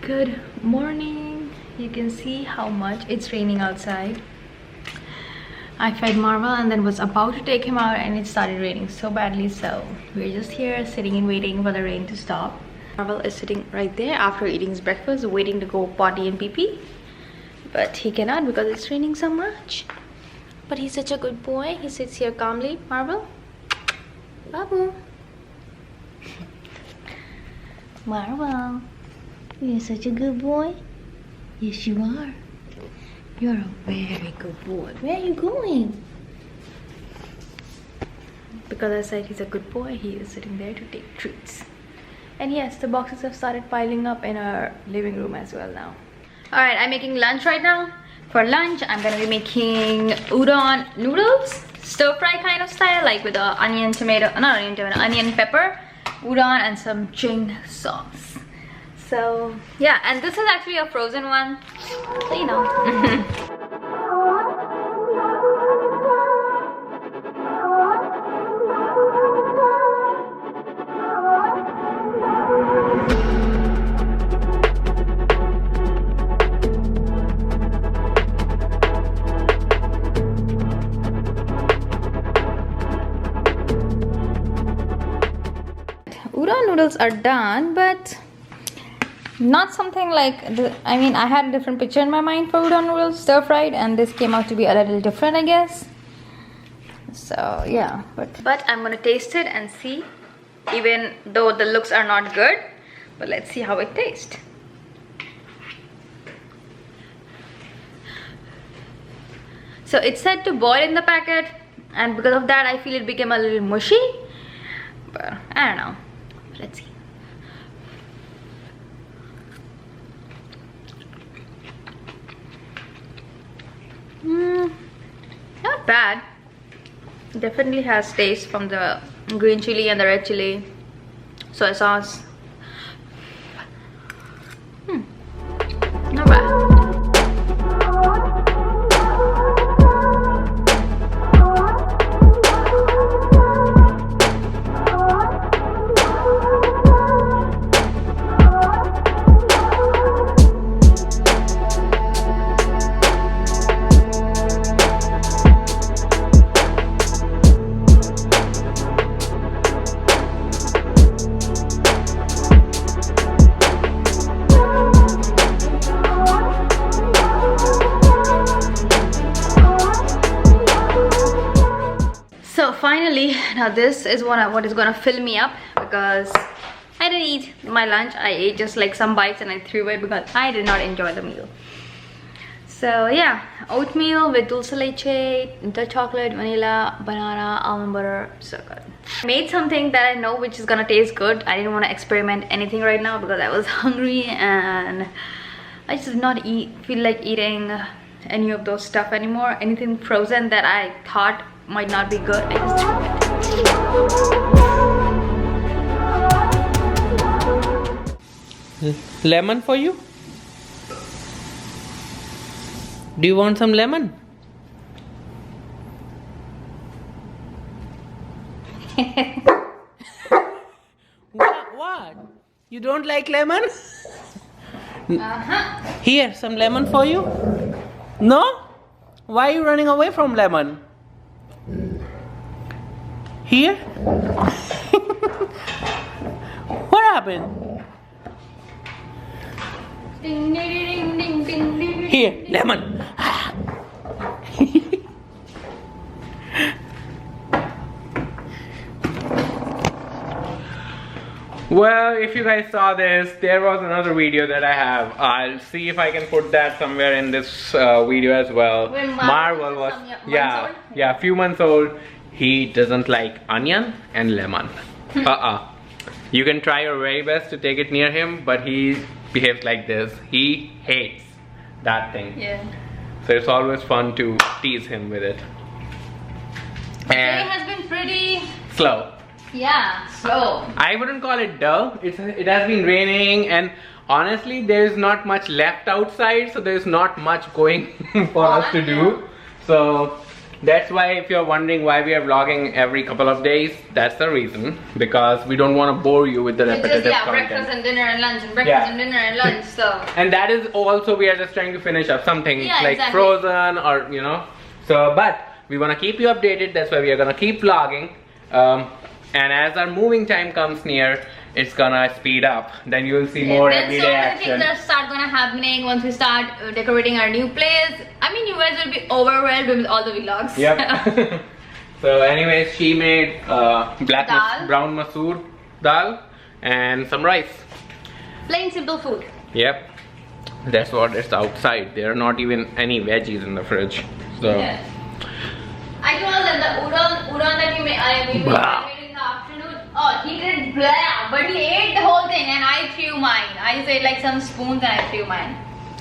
Good morning. You can see how much it's raining outside. I fed Marvel and then was about to take him out and it started raining so badly, so we're just here sitting and waiting for the rain to stop. Marvel is sitting right there after eating his breakfast, waiting to go potty and pee-pee, but he cannot because it's raining so much. But he's such a good boy. He sits here calmly. Marvel, Babu. Marvel, you're such a good boy. Yes, you are. You're a very good boy. Where are you going? Because I said he's a good boy, he is sitting there to take treats. And yes, the boxes have started piling up in our living room as well now. Alright, I'm making lunch right now. For lunch, I'm gonna be making udon noodles, stir-fry kind of style, like with the onion, tomato, not onion, tomato, onion, pepper, udon, and some ching sauce. So yeah, and this is actually a frozen one, so you know. Udon noodles are done, but not something like I mean, I had a different picture in my mind for udon noodles stir fried, and this came out to be a little different, I guess. So yeah, but I'm gonna taste it and see, even though the looks are not good, but let's see how it tastes. So it's said to boil in the packet, and because of that I feel it became a little mushy, but I don't know. Let's see. Not bad. Definitely has taste from the green chili and the red chili, soy sauce. Not bad. So finally, now this is what is gonna fill me up, because I didn't eat my lunch. I ate just like some bites and I threw it because I did not enjoy the meal. So yeah, oatmeal with dulce leche, dark chocolate, vanilla, banana, almond butter, so good. I made something that I know which is gonna taste good. I didn't want to experiment anything right now because I was hungry and I just did not feel like eating any of those stuff anymore. Anything frozen that I thought might not be good, I just threw it. Lemon for you? Do you want some lemon? What? You don't like lemon? Here, some lemon for you? No? Why are you running away from lemon? Here? What happened? Ding, ding, ding, ding, ding. Here, lemon. Well, if you guys saw this, there was another video that I have. I'll see if I can put that somewhere in this video as well. When Marvel was, a few months old. He doesn't like onion and lemon. You can try your very best to take it near him, but he behaves like this. He hates that thing. Yeah. So it's always fun to tease him with it. Today has been pretty slow. Yeah, slow. I wouldn't call it dull. It has been raining, and honestly there is not much left outside, so there's not much going for us to do. So That's why if you're wondering why we are vlogging every couple of days, that's the reason, because we don't want to bore you with the repetitive content. Breakfast and dinner and lunch and breakfast and dinner and lunch, so. And that is also, we are just trying to finish up something like exactly. frozen or, you know. So, but we want to keep you updated, that's why we are going to keep vlogging. And as our moving time comes near, it's gonna speed up. Then you will see more everyday action. Then so many things start gonna happening once we start decorating our new place. I mean, you guys will be overwhelmed with all the vlogs. Yep. So anyways, she made brown masoor dal and some rice. Plain simple food. Yep. That's what it's outside. There are not even any veggies in the fridge. So. Yes. I told them the udon that you made, I made in the afternoon. Oh, he did blah, but he ate the whole thing and I threw mine. I said like some spoons and I threw mine.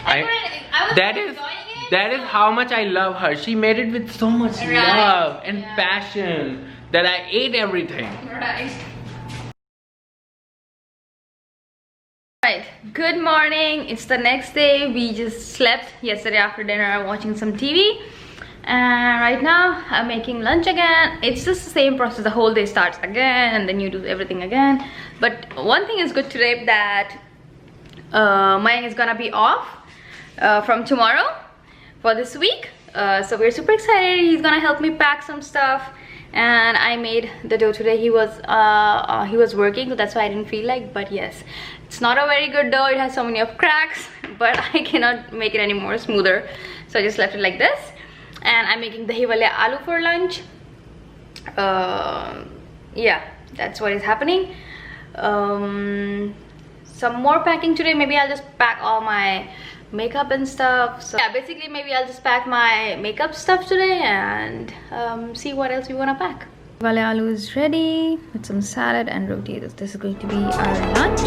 I was enjoying it. That is how much I love her. She made it with so much love and passion that I ate everything. Right, good morning. It's the next day. We just slept yesterday after dinner watching some TV. And right now I'm making lunch again. It's just the same process. The whole day starts again and then you do everything again. But one thing is good today, that Mayank is gonna be off from tomorrow for this week. So we're super excited. He's gonna help me pack some stuff. And I made the dough today. He was working, so that's why I didn't feel like. But yes, it's not a very good dough. It has so many of cracks, but I cannot make it any more smoother, so I just left it like this. And I'm making dahi wale aloo for lunch. Yeah, that's what is happening. Some more packing today. Maybe I'll just pack all my makeup and stuff. So yeah, basically maybe I'll just pack my makeup stuff today and see what else we want to pack. Wale aloo is ready with some salad and roti. This is going to be our lunch.